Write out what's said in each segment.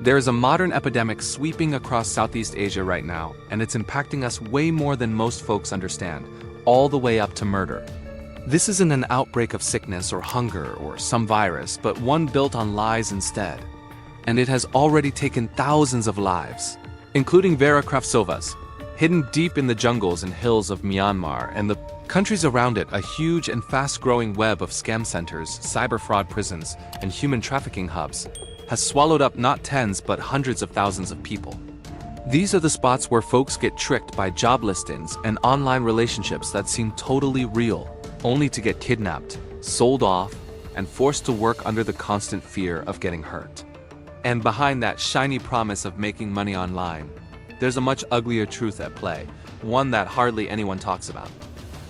There is a modern epidemic sweeping across Southeast Asia right now, and it's impacting us way more than most folks understand, all the way up to murder. This isn't an outbreak of sickness or hunger or some virus, but one built on lies instead. And it has already taken thousands of lives, including Vera Kravtsova's, hidden deep in the jungles and hills of Myanmar and the countries around it. A huge and fast-growing web of scam centers, cyber fraud prisons, and human trafficking hubs has swallowed up not tens but hundreds of thousands of people. These are the spots where folks get tricked by job listings and online relationships that seem totally real, only to get kidnapped, sold off, and forced to work under the constant fear of getting hurt. And behind that shiny promise of making money online, there's a much uglier truth at play, one that hardly anyone talks about.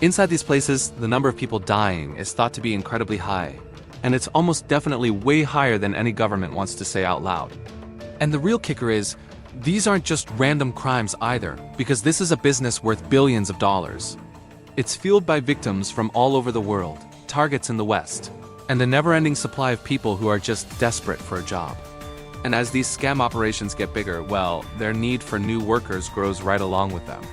Inside these places, the number of people dying is thought to be incredibly high, and it's almost definitely way higher than any government wants to say out loud. And the real kicker is, these aren't just random crimes either, because this is a business worth billions of dollars. It's fueled by victims from all over the world, targets in the West, and a never-ending supply of people who are just desperate for a job. And as these scam operations get bigger, well, their need for new workers grows right along with them.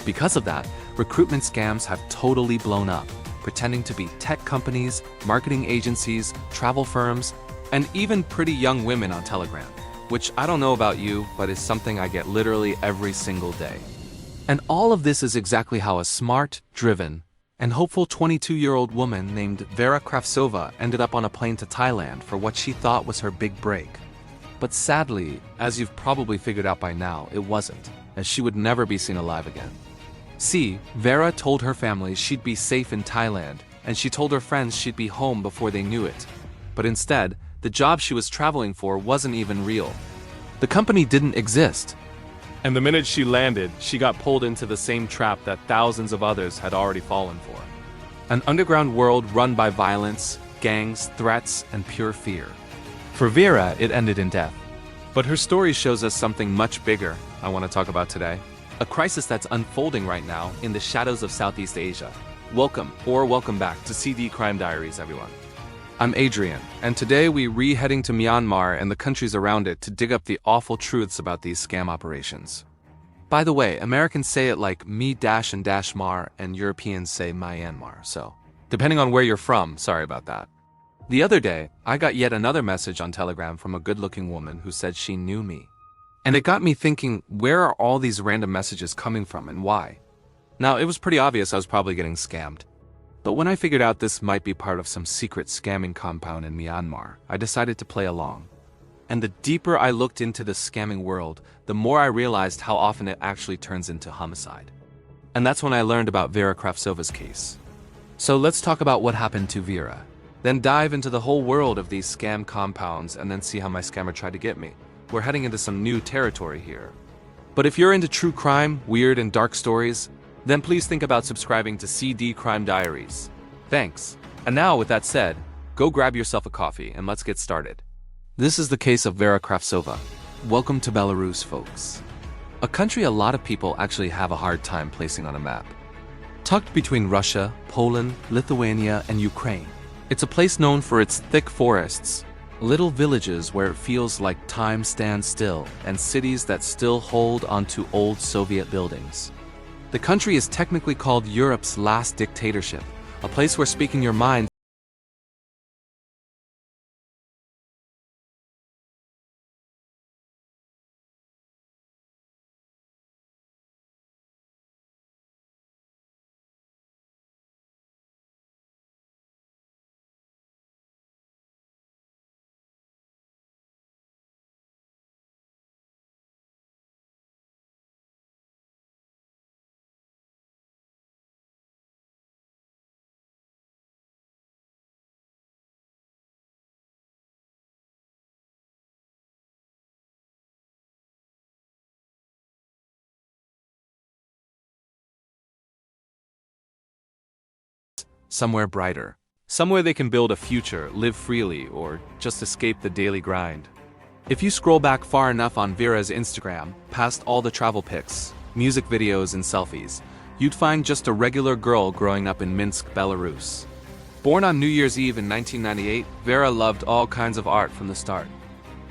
Because of that, recruitment scams have totally blown up, pretending to be tech companies, marketing agencies, travel firms, and even pretty young women on Telegram, which I don't know about you, but is something I get literally every single day. And all of this is exactly how a smart, driven, and hopeful 22-year-old woman named Vera Kravtsova ended up on a plane to Thailand for what she thought was her big break. But sadly, as you've probably figured out by now, it wasn't, as she would never be seen alive again. See, Vera told her family she'd be safe in Thailand, and she told her friends she'd be home before they knew it. But instead, the job she was traveling for wasn't even real. The company didn't exist. And the minute she landed, she got pulled into the same trap that thousands of others had already fallen for. An underground world run by violence, gangs, threats, and pure fear. For Vera, it ended in death. But her story shows us something much bigger I want to talk about today. A crisis that's unfolding right now in the shadows of Southeast Asia. Welcome back to CD Crime Diaries, everyone. I'm Adrian, and today we're heading to Myanmar and the countries around it to dig up the awful truths about these scam operations. By the way, Americans say it like me-and-mar, and Europeans say Myanmar, so depending on where you're from, sorry about that. The other day, I got yet another message on Telegram from a good-looking woman who said she knew me. And it got me thinking, where are all these random messages coming from and why? Now, it was pretty obvious I was probably getting scammed. But when I figured out this might be part of some secret scamming compound in Myanmar, I decided to play along. And the deeper I looked into the scamming world, the more I realized how often it actually turns into homicide. And that's when I learned about Vera Kravtsova's case. So let's talk about what happened to Vera. Then dive into the whole world of these scam compounds and then see how my scammer tried to get me. We're heading into some new territory here. But if you're into true crime, weird and dark stories, then please think about subscribing to CD Crime Diaries. Thanks. And now, with that said, go grab yourself a coffee and let's get started. This is the case of Vera Kravtsova. Welcome to Belarus, folks. A country a lot of people actually have a hard time placing on a map. Tucked between Russia, Poland, Lithuania, and Ukraine, it's a place known for its thick forests, little villages where it feels like time stands still, and cities that still hold onto old Soviet buildings. The country is technically called Europe's last dictatorship, a place where speaking your mind somewhere brighter. Somewhere they can build a future, live freely, or just escape the daily grind. If you scroll back far enough on Vera's Instagram, past all the travel pics, music videos, and selfies, you'd find just a regular girl growing up in Minsk, Belarus. Born on New Year's Eve in 1998, Vera loved all kinds of art from the start.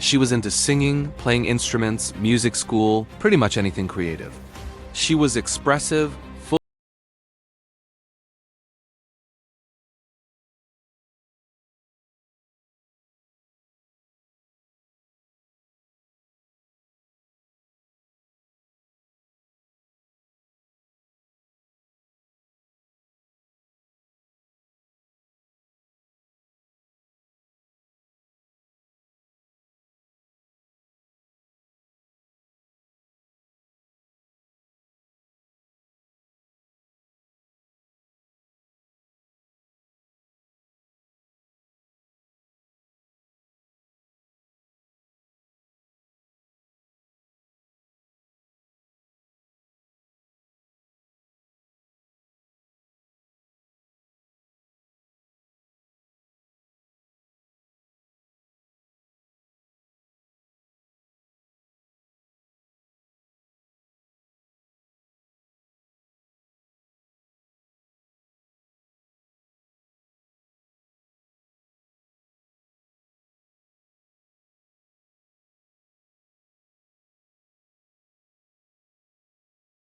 She was into singing, playing instruments, music school, pretty much anything creative. She was expressive, full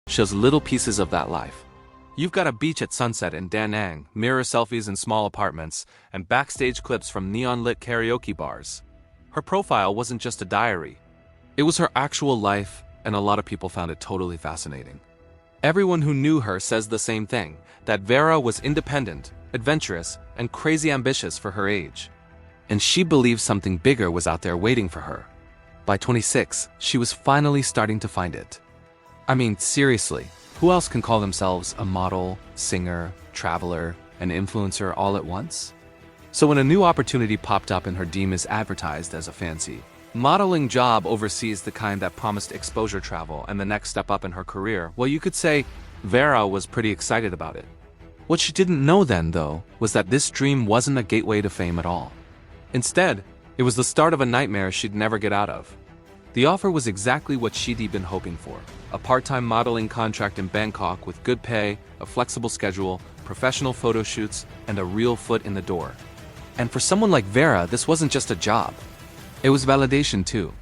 shows little pieces of that life. You've got a beach at sunset in Da Nang, mirror selfies in small apartments, and backstage clips from neon-lit karaoke bars. Her profile wasn't just a diary. It was her actual life, and a lot of people found it totally fascinating. Everyone who knew her says the same thing, that Vera was independent, adventurous, and crazy ambitious for her age. And she believed something bigger was out there waiting for her. By 26, she was finally starting to find it. I mean, seriously, who else can call themselves a model, singer, traveler, and influencer all at once? So when a new opportunity popped up and her dream is advertised as a fancy modeling job overseas, the kind that promised exposure travel and the next step up in her career, well, you could say Vera was pretty excited about it. What she didn't know then, though, was that this dream wasn't a gateway to fame at all. Instead, it was the start of a nightmare she'd never get out of. The offer was exactly what she'd been hoping for: a part-time modeling contract in Bangkok with good pay, a flexible schedule, professional photo shoots, and a real foot in the door. And for someone like Vera, this wasn't just a job. It was validation too.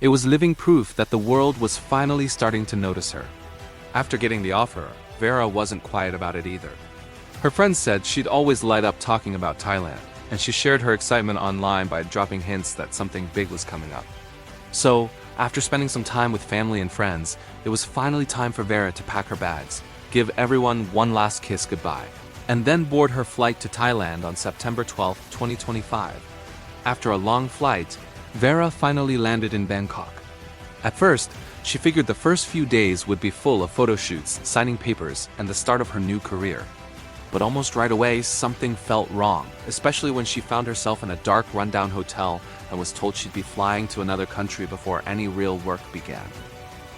It was living proof that the world was finally starting to notice her. After getting the offer, Vera wasn't quiet about it either. Her friends said she'd always light up talking about Thailand, and she shared her excitement online by dropping hints that something big was coming up. So, after spending some time with family and friends, it was finally time for Vera to pack her bags, give everyone one last kiss goodbye, and then board her flight to Thailand on September 12, 2025. After a long flight, Vera finally landed in Bangkok. At first, she figured the first few days would be full of photo shoots, signing papers, and the start of her new career. But almost right away, something felt wrong, especially when she found herself in a dark, rundown hotel and was told she'd be flying to another country before any real work began.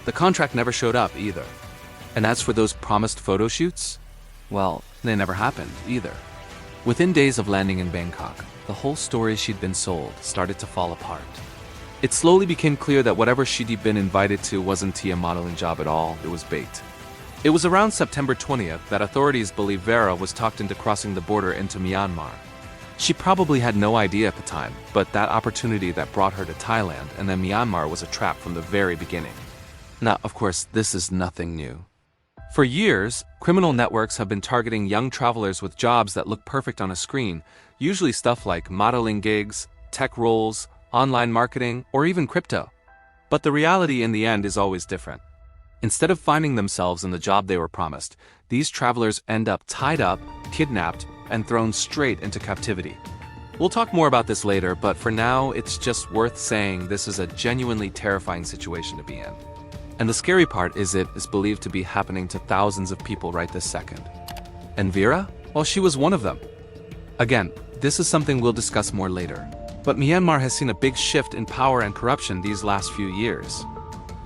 The contract never showed up either. And as for those promised photo shoots, well, they never happened either. Within days of landing in Bangkok, the whole story she'd been sold started to fall apart. It slowly became clear that whatever she'd been invited to wasn't a modeling job at all, it was bait. It was around September 20th that authorities believe Vera was talked into crossing the border into Myanmar. She probably had no idea at the time, but that opportunity that brought her to Thailand and then Myanmar was a trap from the very beginning. Now, of course, this is nothing new. For years, criminal networks have been targeting young travelers with jobs that look perfect on a screen, usually stuff like modeling gigs, tech roles, online marketing, or even crypto. But the reality in the end is always different. Instead of finding themselves in the job they were promised, these travelers end up tied up, kidnapped, and thrown straight into captivity. We'll talk more about this later, but for now, it's just worth saying this is a genuinely terrifying situation to be in. And the scary part is it is believed to be happening to thousands of people right this second. And Vera? Well, she was one of them. Again, this is something we'll discuss more later. But Myanmar has seen a big shift in power and corruption these last few years.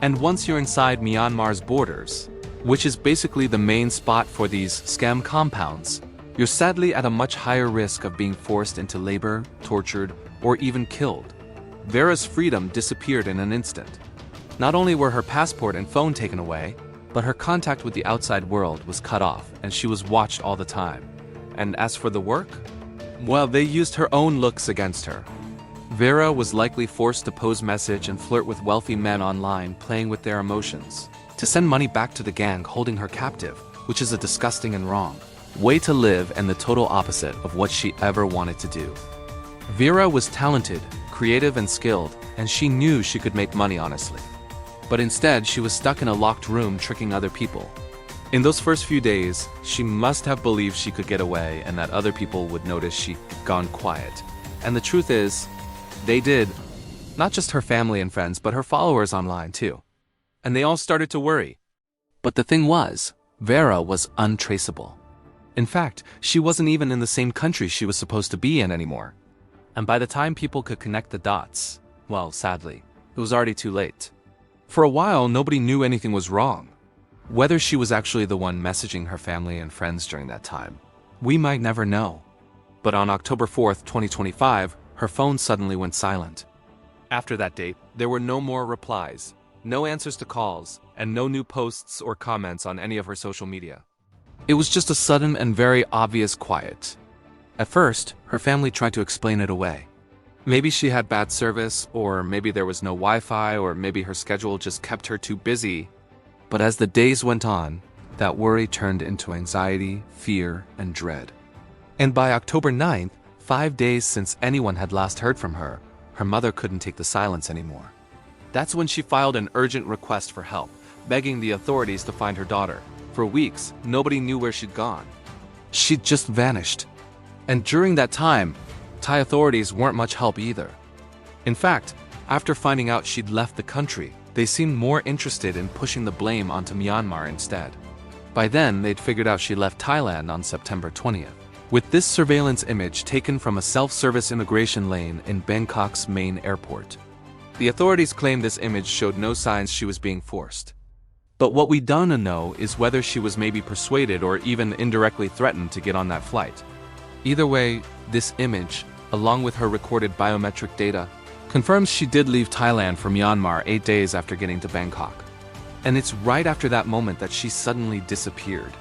And once you're inside Myanmar's borders, which is basically the main spot for these scam compounds, you're sadly at a much higher risk of being forced into labor, tortured, or even killed. Vera's freedom disappeared in an instant. Not only were her passport and phone taken away, but her contact with the outside world was cut off and she was watched all the time. And as for the work? Well, they used her own looks against her. Vera was likely forced to pose message and flirt with wealthy men online, playing with their emotions, to send money back to the gang holding her captive, which is a disgusting and wrong way to live and the total opposite of what she ever wanted to do. Vera was talented, creative and skilled, and she knew she could make money honestly. But instead, she was stuck in a locked room tricking other people. In those first few days, she must have believed she could get away and that other people would notice she'd gone quiet. And the truth is, they did. Not just her family and friends, but her followers online too. And they all started to worry. But the thing was, Vera was untraceable. In fact, she wasn't even in the same country she was supposed to be in anymore. And by the time people could connect the dots, well, sadly, it was already too late. For a while, nobody knew anything was wrong. Whether she was actually the one messaging her family and friends during that time, we might never know. But on October 4th, 2025, her phone suddenly went silent. After that date, there were no more replies, no answers to calls, and no new posts or comments on any of her social media. It was just a sudden and very obvious quiet. At first, her family tried to explain it away. Maybe she had bad service, or maybe there was no Wi-Fi, or maybe her schedule just kept her too busy. But as the days went on, that worry turned into anxiety, fear, and dread. And by October 9th, 5 days since anyone had last heard from her, her mother couldn't take the silence anymore. That's when she filed an urgent request for help, begging the authorities to find her daughter. For weeks, nobody knew where she'd gone. She'd just vanished. And during that time, Thai authorities weren't much help either. In fact, after finding out she'd left the country, they seemed more interested in pushing the blame onto Myanmar instead. By then, they'd figured out she left Thailand on September 20th. With this surveillance image taken from a self-service immigration lane in Bangkok's main airport. The authorities claimed this image showed no signs she was being forced. But what we don't know is whether she was maybe persuaded or even indirectly threatened to get on that flight. Either way, this image, along with her recorded biometric data, confirms she did leave Thailand for Myanmar 8 days after getting to Bangkok. And it's right after that moment that she suddenly disappeared.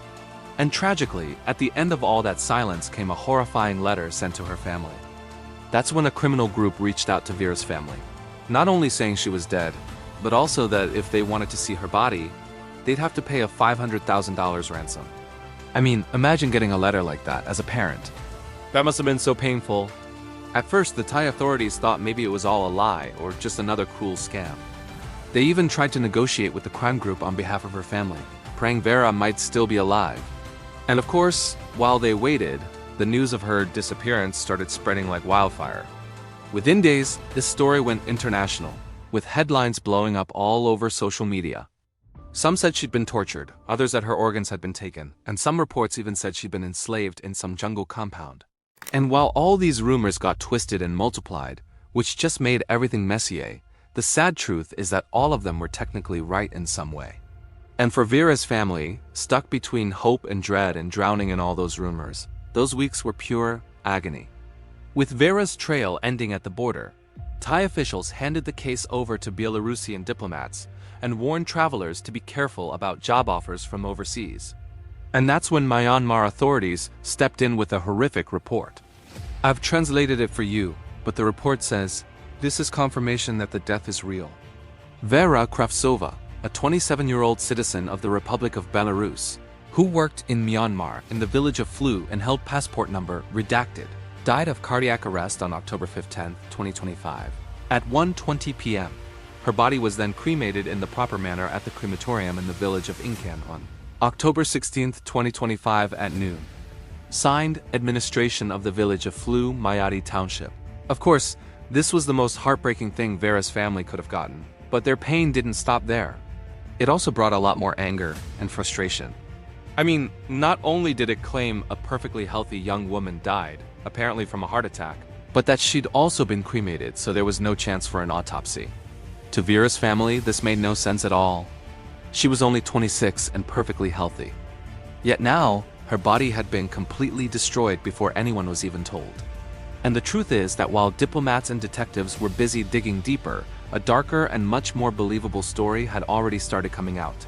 And tragically, at the end of all that silence came a horrifying letter sent to her family. That's when a criminal group reached out to Vera's family, not only saying she was dead, but also that if they wanted to see her body, they'd have to pay a $500,000 ransom. I mean, imagine getting a letter like that as a parent. That must have been so painful. At first, the Thai authorities thought maybe it was all a lie or just another cruel scam. They even tried to negotiate with the crime group on behalf of her family, praying Vera might still be alive. And of course, while they waited, the news of her disappearance started spreading like wildfire. Within days, this story went international, with headlines blowing up all over social media. Some said she'd been tortured, others that her organs had been taken, and some reports even said she'd been enslaved in some jungle compound. And while all these rumors got twisted and multiplied, which just made everything messier, the sad truth is that all of them were technically right in some way. And for Vera's family, stuck between hope and dread and drowning in all those rumors, those weeks were pure agony. With Vera's trail ending at the border, Thai officials handed the case over to Belarusian diplomats and warned travelers to be careful about job offers from overseas. And that's when Myanmar authorities stepped in with a horrific report. I've translated it for you, but the report says, this is confirmation that the death is real. Vera Kravtsova, a 27-year-old citizen of the Republic of Belarus, who worked in Myanmar in the village of Flu and held passport number redacted, died of cardiac arrest on October 15, 2025, at 1:20 p.m. Her body was then cremated in the proper manner at the crematorium in the village of Incan on October 16, 2025 at noon. Signed, Administration of the Village of Flu, Mayadi Township. Of course, this was the most heartbreaking thing Vera's family could have gotten, but their pain didn't stop there. It also brought a lot more anger and frustration. I mean, not only did it claim a perfectly healthy young woman died, apparently from a heart attack, but that she'd also been cremated, so there was no chance for an autopsy. To Vera's family, this made no sense at all. She was only 26 and perfectly healthy. Yet now, her body had been completely destroyed before anyone was even told. And the truth is that while diplomats and detectives were busy digging deeper, a darker and much more believable story had already started coming out.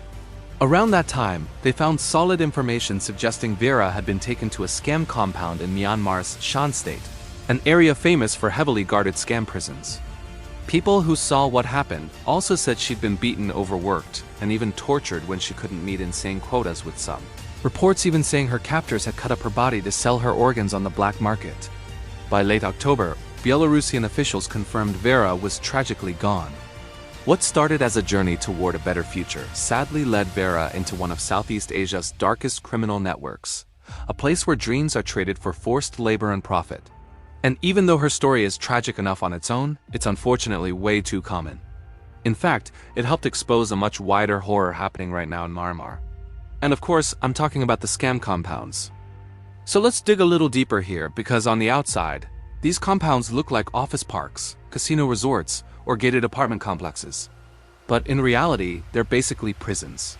Around that time, they found solid information suggesting Vera had been taken to a scam compound in Myanmar's Shan state, an area famous for heavily guarded scam prisons. People who saw what happened also said she'd been beaten, overworked, and even tortured when she couldn't meet insane quotas with some. Reports even saying her captors had cut up her body to sell her organs on the black market. By late October, Belarusian officials confirmed Vera was tragically gone. What started as a journey toward a better future sadly led Vera into one of Southeast Asia's darkest criminal networks, a place where dreams are traded for forced labor and profit. And even though her story is tragic enough on its own, it's unfortunately way too common. In fact, it helped expose a much wider horror happening right now in Myanmar. And of course, I'm talking about the scam compounds. So let's dig a little deeper here, because on the outside, these compounds look like office parks, casino resorts, or gated apartment complexes. But in reality, they're basically prisons.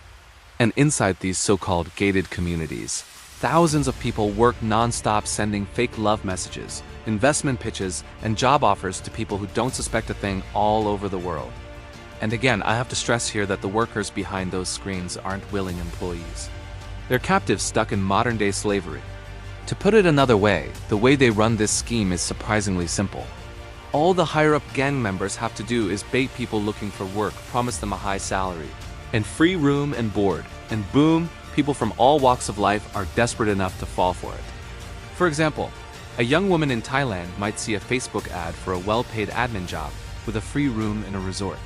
And inside these so-called gated communities, thousands of people work non-stop sending fake love messages, investment pitches, and job offers to people who don't suspect a thing all over the world. And again, I have to stress here that the workers behind those screens aren't willing employees. They're captives stuck in modern-day slavery. To put it another way, the way they run this scheme is surprisingly simple. All the higher-up gang members have to do is bait people looking for work, promise them a high salary, and free room and board, and boom, people from all walks of life are desperate enough to fall for it. For example, a young woman in Thailand might see a Facebook ad for a well-paid admin job with a free room in a resort.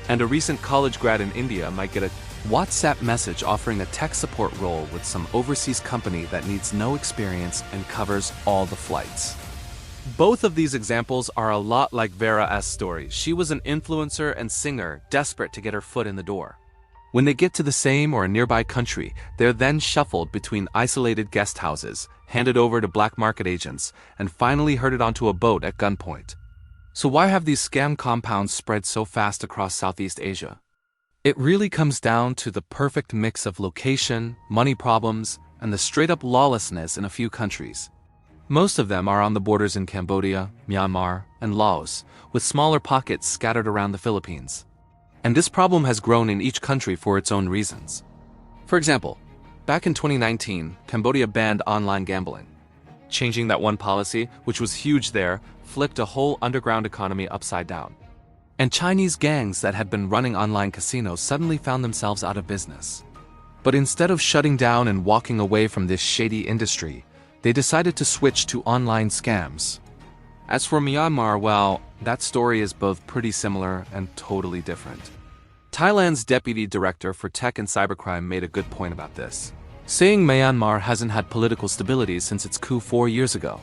And a recent college grad in India might get a WhatsApp message offering a tech support role with some overseas company that needs no experience and covers all the flights. Both of these examples are a lot like Vera's story. She was an influencer and singer desperate to get her foot in the door. When they get to the same or a nearby country, they're then shuffled between isolated guest houses, handed over to black market agents, and finally herded onto a boat at gunpoint. So why have these scam compounds spread so fast across Southeast Asia? It really comes down to the perfect mix of location, money problems, and the straight-up lawlessness in a few countries. Most of them are on the borders in Cambodia, Myanmar, and Laos, with smaller pockets scattered around the Philippines. And this problem has grown in each country for its own reasons. For example, back in 2019, Cambodia banned online gambling. Changing that one policy, which was huge there, flipped a whole underground economy upside down. And Chinese gangs that had been running online casinos suddenly found themselves out of business. But instead of shutting down and walking away from this shady industry, they decided to switch to online scams. As for Myanmar, well, that story is both pretty similar and totally different. Thailand's deputy director for tech and cybercrime made a good point about this, saying Myanmar hasn't had political stability since its coup 4 years ago.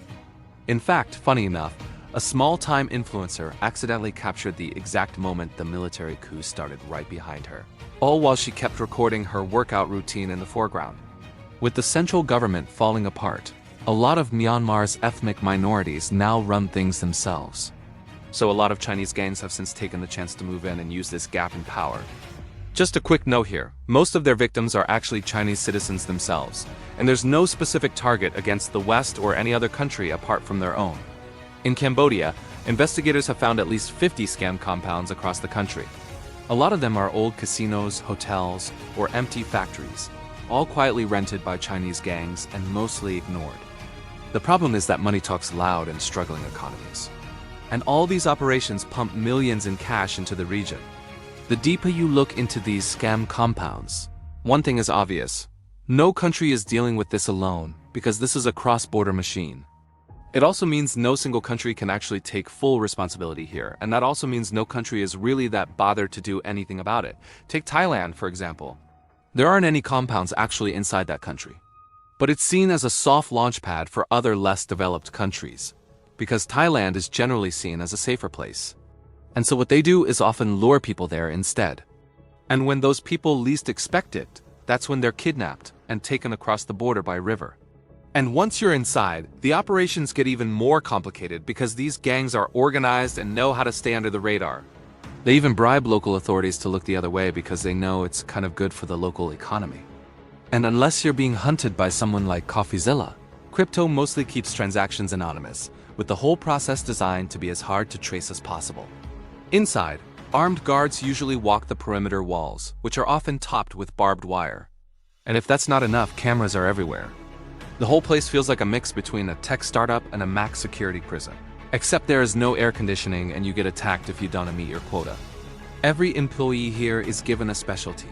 In fact, funny enough, a small-time influencer accidentally captured the exact moment the military coup started right behind her, all while she kept recording her workout routine in the foreground. With the central government falling apart, a lot of Myanmar's ethnic minorities now run things themselves. So a lot of Chinese gangs have since taken the chance to move in and use this gap in power. Just a quick note here, most of their victims are actually Chinese citizens themselves, and there's no specific target against the West or any other country apart from their own. In Cambodia, investigators have found at least 50 scam compounds across the country. A lot of them are old casinos, hotels, or empty factories, all quietly rented by Chinese gangs and mostly ignored. The problem is that money talks loud in struggling economies. And all these operations pump millions in cash into the region. The deeper you look into these scam compounds, one thing is obvious. No country is dealing with this alone, because this is a cross-border machine. It also means no single country can actually take full responsibility here, and that also means no country is really that bothered to do anything about it. Take Thailand, for example. There aren't any compounds actually inside that country. But it's seen as a soft launchpad for other less developed countries, because Thailand is generally seen as a safer place. And so what they do is often lure people there instead. And when those people least expect it, that's when they're kidnapped and taken across the border by river. And once you're inside, the operations get even more complicated because these gangs are organized and know how to stay under the radar. They even bribe local authorities to look the other way because they know it's kind of good for the local economy. And unless you're being hunted by someone like CoffeeZilla, crypto mostly keeps transactions anonymous, with the whole process designed to be as hard to trace as possible. Inside, armed guards usually walk the perimeter walls, which are often topped with barbed wire. And if that's not enough, cameras are everywhere. The whole place feels like a mix between a tech startup and a max security prison. Except there is no air conditioning and you get attacked if you don't meet your quota. Every employee here is given a specialty.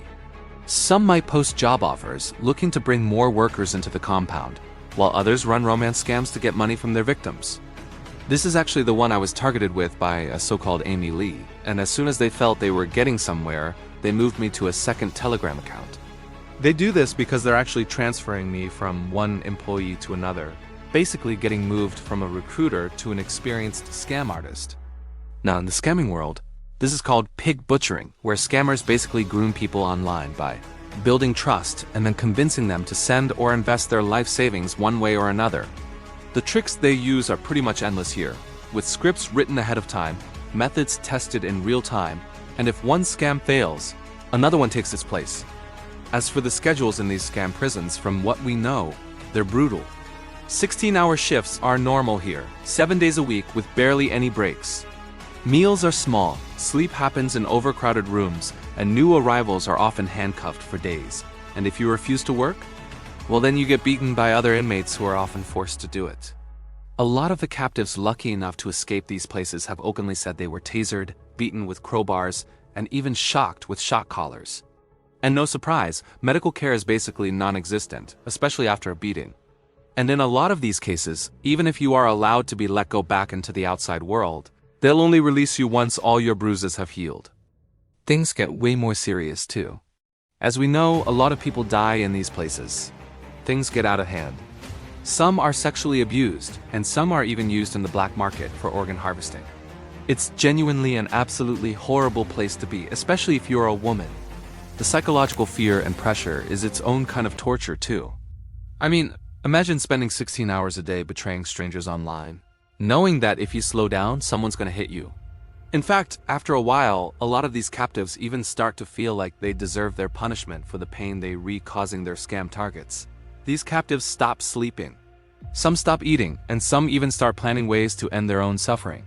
Some might post job offers, looking to bring more workers into the compound, while others run romance scams to get money from their victims. This is actually the one I was targeted with by a so-called Amy Lee, and as soon as they felt they were getting somewhere, they moved me to a second Telegram account. They do this because they're actually transferring me from one employee to another, basically getting moved from a recruiter to an experienced scam artist. Now, in the scamming world, this is called pig butchering, where scammers basically groom people online by building trust and then convincing them to send or invest their life savings one way or another. The tricks they use are pretty much endless here, with scripts written ahead of time, methods tested in real time, and if one scam fails, another one takes its place. As for the schedules in these scam prisons, from what we know, they're brutal. 16-hour shifts are normal here, 7 days a week with barely any breaks. Meals are small, sleep happens in overcrowded rooms, and new arrivals are often handcuffed for days. And if you refuse to work, well then you get beaten by other inmates who are often forced to do it. A lot of the captives lucky enough to escape these places have openly said they were tasered, beaten with crowbars, and even shocked with shock collars. And no surprise, medical care is basically non-existent, especially after a beating. And in a lot of these cases, even if you are allowed to be let go back into the outside world, they'll only release you once all your bruises have healed. Things get way more serious too. As we know, a lot of people die in these places. Things get out of hand. Some are sexually abused, and some are even used in the black market for organ harvesting. It's genuinely an absolutely horrible place to be, especially if you're a woman. The psychological fear and pressure is its own kind of torture too. I mean, imagine spending 16 hours a day betraying strangers online, knowing that if you slow down, someone's gonna hit you. In fact, after a while, a lot of these captives even start to feel like they deserve their punishment for the pain they wreak causing their scam targets. These captives stop sleeping. Some stop eating, and some even start planning ways to end their own suffering.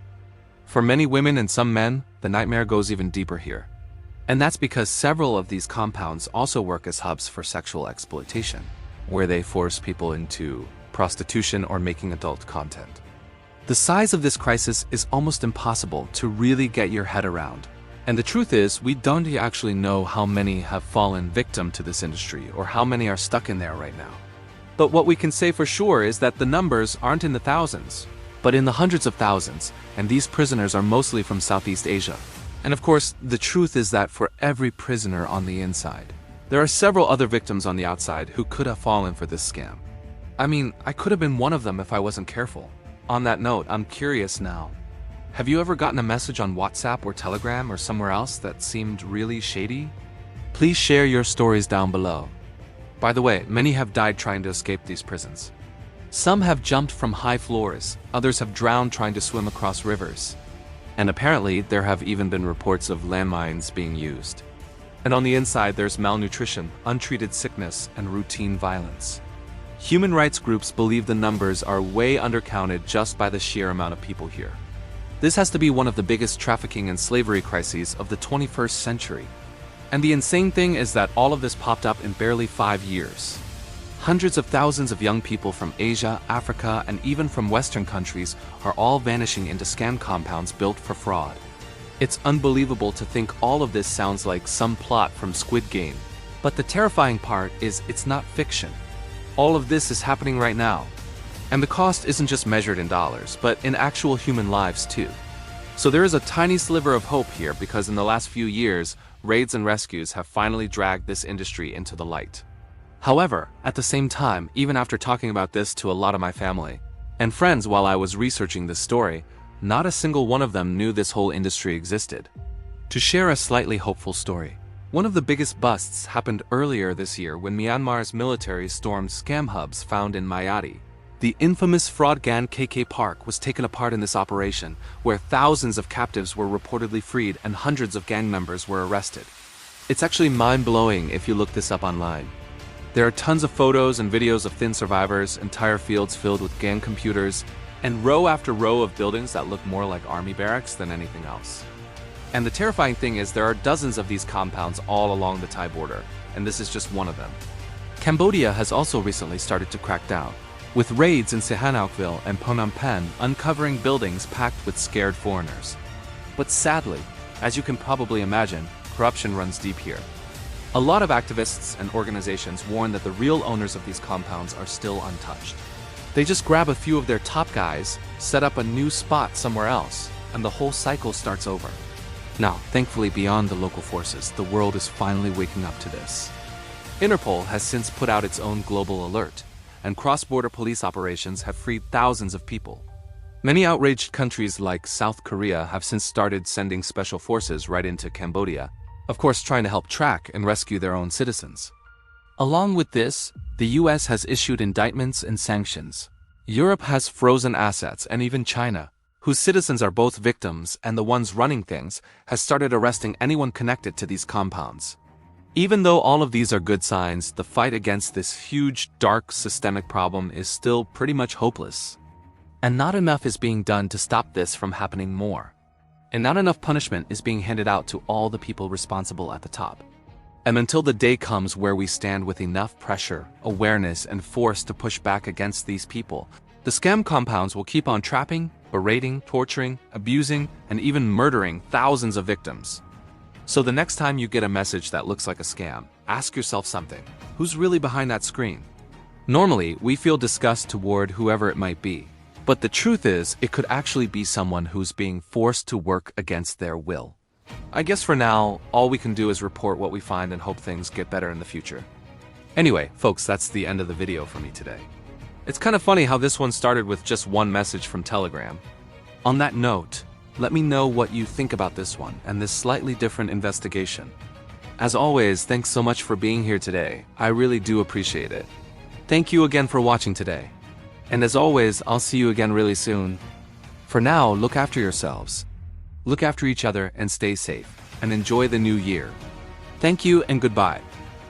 For many women and some men, the nightmare goes even deeper here. And that's because several of these compounds also work as hubs for sexual exploitation, where they force people into prostitution or making adult content. The size of this crisis is almost impossible to really get your head around. And the truth is, we don't actually know how many have fallen victim to this industry or how many are stuck in there right now. But what we can say for sure is that the numbers aren't in the thousands, but in the hundreds of thousands, and these prisoners are mostly from Southeast Asia. And of course, the truth is that for every prisoner on the inside, there are several other victims on the outside who could have fallen for this scam. I mean, I could have been one of them if I wasn't careful. On that note, I'm curious now. Have you ever gotten a message on WhatsApp or Telegram or somewhere else that seemed really shady? Please share your stories down below. By the way, many have died trying to escape these prisons. Some have jumped from high floors, others have drowned trying to swim across rivers. And apparently, there have even been reports of landmines being used. And on the inside, there's malnutrition, untreated sickness, and routine violence. Human rights groups believe the numbers are way undercounted just by the sheer amount of people here. This has to be one of the biggest trafficking and slavery crises of the 21st century. And the insane thing is that all of this popped up in barely 5 years. Hundreds of thousands of young people from Asia, Africa, and even from Western countries are all vanishing into scam compounds built for fraud. It's unbelievable to think all of this sounds like some plot from Squid Game. But the terrifying part is it's not fiction. All of this is happening right now. And the cost isn't just measured in dollars, but in actual human lives too. So there is a tiny sliver of hope here because in the last few years, raids and rescues have finally dragged this industry into the light. However, at the same time, even after talking about this to a lot of my family and friends while I was researching this story, not a single one of them knew this whole industry existed. To share a slightly hopeful story, one of the biggest busts happened earlier this year when Myanmar's military stormed scam hubs found in Mayati. The infamous fraud gang KK Park was taken apart in this operation, where thousands of captives were reportedly freed and hundreds of gang members were arrested. It's actually mind-blowing if you look this up online. There are tons of photos and videos of thin survivors, entire fields filled with gang computers, and row after row of buildings that look more like army barracks than anything else. And the terrifying thing is there are dozens of these compounds all along the Thai border, and this is just one of them. Cambodia has also recently started to crack down, with raids in Sihanoukville and Phnom Penh uncovering buildings packed with scared foreigners. But sadly, as you can probably imagine, corruption runs deep here. A lot of activists and organizations warn that the real owners of these compounds are still untouched. They just grab a few of their top guys, set up a new spot somewhere else, and the whole cycle starts over. Now, thankfully beyond the local forces, the world is finally waking up to this. Interpol has since put out its own global alert, and cross-border police operations have freed thousands of people. Many outraged countries like South Korea have since started sending special forces right into Cambodia, of course trying to help track and rescue their own citizens. Along with this, the US has issued indictments and sanctions. Europe has frozen assets, and even China, whose citizens are both victims and the ones running things, has started arresting anyone connected to these compounds. Even though all of these are good signs, the fight against this huge, dark, systemic problem is still pretty much hopeless. And not enough is being done to stop this from happening more. And not enough punishment is being handed out to all the people responsible at the top. And until the day comes where we stand with enough pressure, awareness, and force to push back against these people, the scam compounds will keep on trapping, berating, torturing, abusing, and even murdering thousands of victims. So the next time you get a message that looks like a scam, ask yourself something. Who's really behind that screen? Normally, we feel disgust toward whoever it might be. But the truth is, it could actually be someone who's being forced to work against their will. I guess for now, all we can do is report what we find and hope things get better in the future. Anyway, folks, that's the end of the video for me today. It's kind of funny how this one started with just one message from Telegram. On that note, let me know what you think about this one and this slightly different investigation. As always, thanks so much for being here today. I really do appreciate it. Thank you again for watching today. And as always, I'll see you again really soon. For now, look after yourselves. Look after each other and stay safe. And enjoy the new year. Thank you and goodbye.